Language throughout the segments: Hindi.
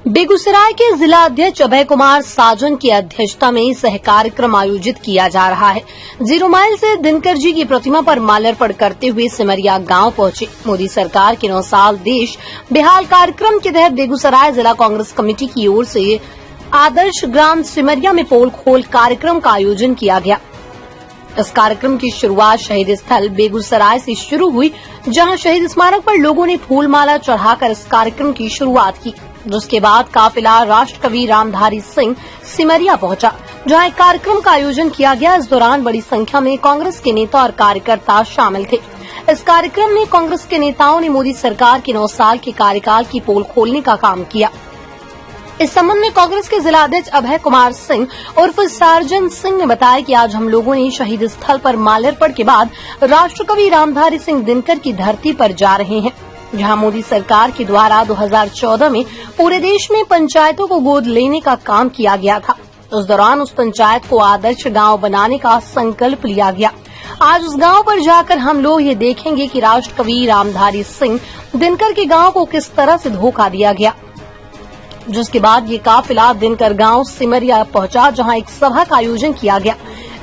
बेगूसराय के जिला अध्यक्ष अभय कुमार साजन की अध्यक्षता में सह कार्यक्रम आयोजित किया जा रहा है। 0 माइल से दिनकर जी की प्रतिमा पर माल्यार्पण करते हुए सिमरिया गांव पहुंचे। मोदी सरकार के 9 साल देश बेहाल कार्यक्रम के तहत बेगूसराय जिला कांग्रेस कमेटी की ओर से आदर्श ग्राम सिमरिया में पोल खोल कार्यक्रम का आयोजन किया गया। इस कार्यक्रम की शुरुआत शहीद स्थल बेगूसराय से शुरू हुई, जहां शहीद स्मारक पर लोगों ने फूलमाला चढ़ाकर इस कार्यक्रम की शुरुआत की। जिसके बाद काफिला राष्ट्रकवि रामधारी सिंह सिमरिया पहुंचा, जहां एक कार्यक्रम का आयोजन किया गया। इस दौरान बड़ी संख्या में कांग्रेस के नेता और कार्यकर्ता शामिल थे। इस कार्यक्रम में कांग्रेस के नेताओं ने मोदी सरकार के 9 साल के कार्यकाल की पोल खोलने का काम किया। इस संबंध में कांग्रेस के जिला अध्यक्ष अभय कुमार सिंह उर्फ सार्जन सिंह ने बताया कि आज हम लोगों ने शहीद स्थल पर माल्यार्पण के बाद राष्ट्रकवि रामधारी सिंह दिनकर की धरती पर जा रहे हैं, जहां मोदी सरकार के द्वारा 2014 में पूरे देश में पंचायतों को गोद लेने का काम किया गया था। उस दौरान उस पंचायत को आदर्श गांव बनाने का संकल्प लिया गया। आज उस गांव पर जाकर हम लोग ये देखेंगे कि राष्ट्रकवि रामधारी सिंह दिनकर के गांव को किस तरह से धोखा दिया गया। जिसके बाद ये काफिला दिनकर गांव सिमरिया पहुंचा, जहां एक सभा का आयोजन किया गया।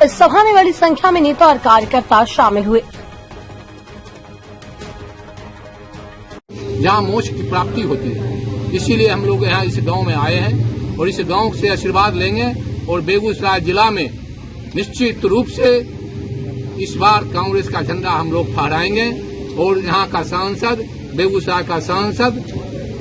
इस सभा में बड़ी संख्या में नेता और कार्यकर्ता शामिल हुए। जहाँ मोक्ष की प्राप्ति होती है, इसीलिए हम लोग यहाँ इस गांव में आए हैं और इस गांव से आशीर्वाद लेंगे और बेगूसराय जिला में निश्चित रूप से इस बार कांग्रेस का झंडा हम लोग फहराएंगे और यहाँ का सांसद, बेगूसराय का सांसद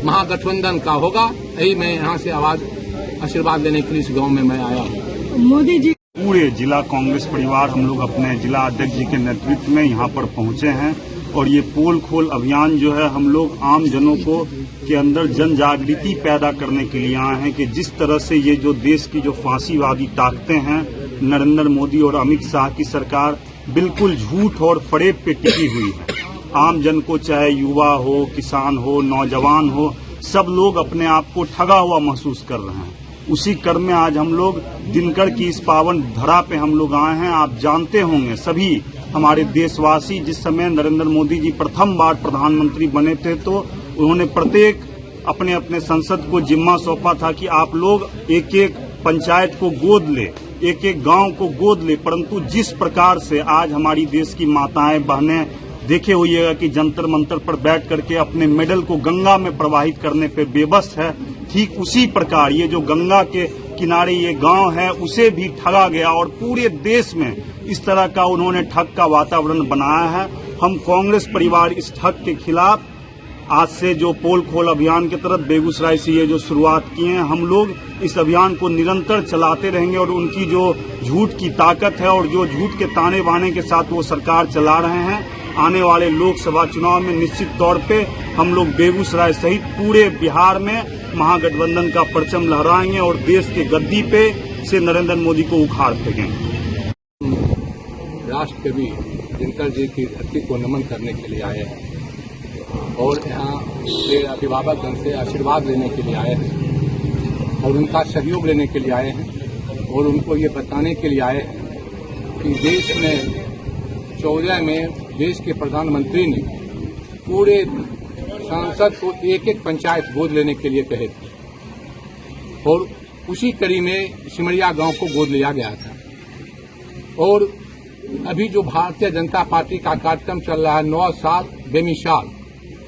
महागठबंधन का होगा। यही मैं यहाँ से आशीर्वाद लेने के लिए इस गांव में मैं आया हूँ। मोदी जी पूरे जिला कांग्रेस परिवार हम लोग अपने जिला अध्यक्ष जी के नेतृत्व में यहाँ पर पहुँचे हैं और ये पोल खोल अभियान जो है हम लोग आम जनों को के अंदर जन जागृति पैदा करने के लिए आए हैं कि जिस तरह से ये जो देश की जो फांसीवादी ताकतें हैं, नरेंद्र मोदी और अमित शाह की सरकार बिल्कुल झूठ और फरेब पे टिकी हुई है। आम जन को, चाहे युवा हो, किसान हो, नौजवान हो, सब लोग अपने आप को ठगा हुआ महसूस कर रहे हैं। उसी क्रम में आज हम लोग दिनकर की इस पावन धरा पे हम लोग आए हैं। आप जानते होंगे सभी हमारे देशवासी, जिस समय नरेंद्र मोदी जी प्रथम बार प्रधानमंत्री बने थे तो उन्होंने प्रत्येक अपने अपने संसद को जिम्मा सौंपा था कि आप लोग एक एक पंचायत को गोद ले, एक एक गांव को गोद ले। परंतु जिस प्रकार से आज हमारी देश की माताएं बहनें देखे होइएगा कि जंतर मंतर पर बैठ करके अपने मेडल को गंगा में प्रवाहित करने पे बेबस है, ठीक उसी प्रकार ये जो गंगा के किनारे ये गांव है उसे भी ठगा गया और पूरे देश में इस तरह का उन्होंने ठग का वातावरण बनाया है। हम कांग्रेस परिवार इस ठग के खिलाफ आज से जो पोल खोल अभियान के तरफ बेगूसराय से ये जो शुरुआत किए हैं, हम लोग इस अभियान को निरंतर चलाते रहेंगे और उनकी जो झूठ की ताकत है और जो झूठ के ताने बाने के साथ वो सरकार चला रहे हैं, आने वाले लोकसभा चुनाव में निश्चित तौर पे हम लोग बेगूसराय सहित पूरे बिहार में महागठबंधन का परचम लहराएंगे और देश के गद्दी पे से नरेंद्र मोदी को उखाड़ फेंकेंगे। राष्ट्रकवि दिनकर जी की धरती को नमन करने के लिए आए हैं और यहाँ से अभिभावकगण से आशीर्वाद लेने के लिए आए हैं और उनका सहयोग लेने के लिए आए हैं और उनको ये बताने के लिए आए हैं कि देश में 14 में देश के प्रधानमंत्री ने पूरे सांसद को एक एक पंचायत गोद लेने के लिए कहे थे और उसी कड़ी में सिमरिया गांव को गोद लिया गया था। और अभी जो भारतीय जनता पार्टी का कार्यक्रम चल रहा है 9 साल बेमिसाल,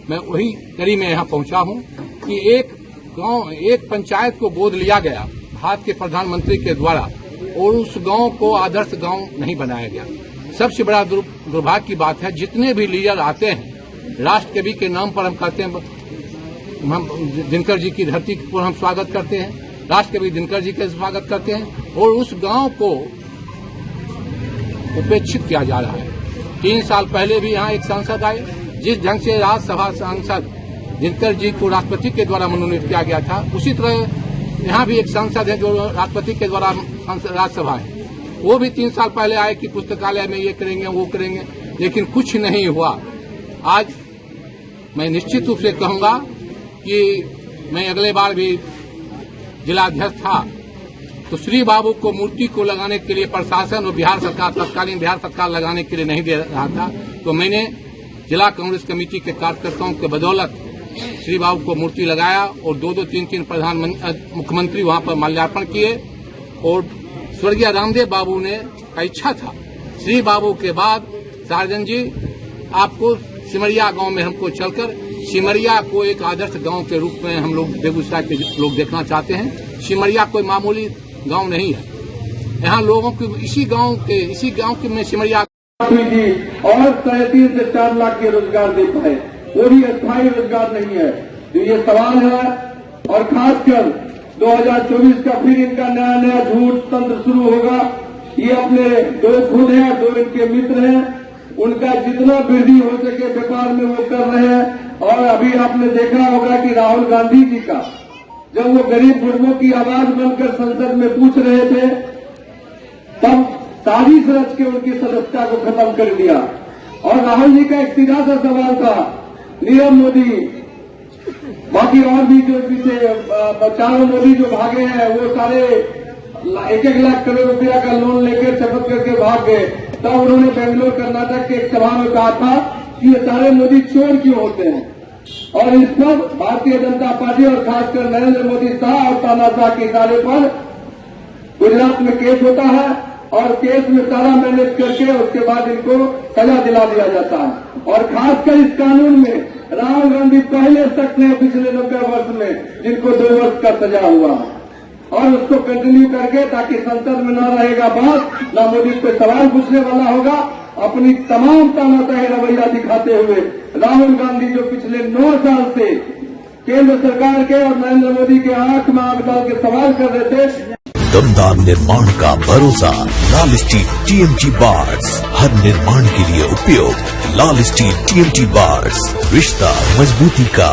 मैं वही कड़ी में यहाँ पहुंचा हूँ कि एक गांव, एक पंचायत को गोद लिया गया भारत के प्रधानमंत्री के द्वारा और उस गांव को आदर्श गांव नहीं बनाया गया। सबसे बड़ा दुर्भाग्य की बात है, जितने भी लीडर आते हैं राष्ट्रकवि के नाम पर हम कहते हैं, हम दिनकर जी की धरती पर हम स्वागत करते हैं, राष्ट्रकवि दिनकर जी का स्वागत करते हैं और उस गांव को उपेक्षित किया जा रहा है। 3 साल पहले भी यहाँ एक सांसद आए, जिस ढंग से राज्यसभा सांसद दिनकर जी को राष्ट्रपति के द्वारा मनोनीत किया गया था, उसी तरह यहाँ भी एक सांसद है जो राष्ट्रपति के द्वारा राज्यसभा है। वो भी 3 साल पहले आए कि पुस्तकालय में ये करेंगे वो करेंगे, लेकिन कुछ नहीं हुआ। आज मैं निश्चित रूप से कहूंगा कि मैं अगले बार भी जिलाध्यक्ष था तो श्री बाबू को मूर्ति को लगाने के लिए प्रशासन और बिहार सरकार, तत्कालीन बिहार सरकार लगाने के लिए नहीं दे रहा था, तो मैंने जिला कांग्रेस कमेटी के कार्यकर्ताओं के बदौलत श्री बाबू को मूर्ति लगाया और 2-2, 3-3 मुख्यमंत्री वहां पर माल्यार्पण किए। और स्वर्गीय रामदेव बाबू ने का इच्छा था श्री बाबू के बाद सार्जन जी आपको सिमरिया गांव में हमको चलकर सिमरिया को एक आदर्श गांव के रूप में हम लोग बेगूसराय के लोग देखना चाहते हैं। सिमरिया कोई मामूली गांव नहीं है, यहाँ लोगों को इसी गांव के में सिमरिया और 3.5 से 4 लाख के रोजगार दे पाए, वो भी अस्थायी रोजगार नहीं है। तो ये सवाल है और खासकर 2024 का फिर इनका नया झूठ तंत्र शुरू होगा। ये अपने 2 खुद हैं, 2 इनके मित्र हैं, उनका जितना वृद्धि हो सके व्यापार में वो कर रहे हैं। और अभी आपने देखा होगा कि राहुल गांधी जी का जब वो गरीब गुरबों की आवाज बनकर संसद में पूछ रहे थे तब साजिश रच के उनकी सदस्यता को खत्म कर दिया। और राहुल जी का एक सीधा सा सवाल था, नीरव मोदी बाकी और भी जो पीछे 4 मोदी जो भागे हैं वो सारे 1-1 लाख करोड़ रुपया का लोन लेकर शपथ करके भाग गए। तब उन्होंने बेंगलोर कर्नाटक के एक सभा में कहा था कि ये सारे मोदी चोर क्यों होते हैं। और इस पर भारतीय जनता पार्टी और खासकर नरेंद्र मोदी शाह और तानाशाह के इशारे पर गुजरात में केस होता है और केस में सारा मैनेज करके उसके बाद इनको सजा दिला दिया जाता है। और खासकर इस कानून में राहुल गांधी पहले शख्स हैं पिछले 90 वर्ष में जिनको 2 वर्ष का सजा हुआ है। और उसको कंटिन्यू करके ताकि संसद में न रहेगा बात, न मोदी को सवाल पूछने वाला होगा, अपनी तमाम तानाशाही रवैया दिखाते हुए राहुल गांधी जो पिछले 9 साल से केंद्र सरकार के और नरेंद्र मोदी के आंख में आंख डाल के सवाल कर रहे थे। दमदार निर्माण का भरोसा लाल स्टील TMT बार्स, हर निर्माण के लिए उपयोग। लाल स्टील TMT बार्स, रिश्ता मजबूती का।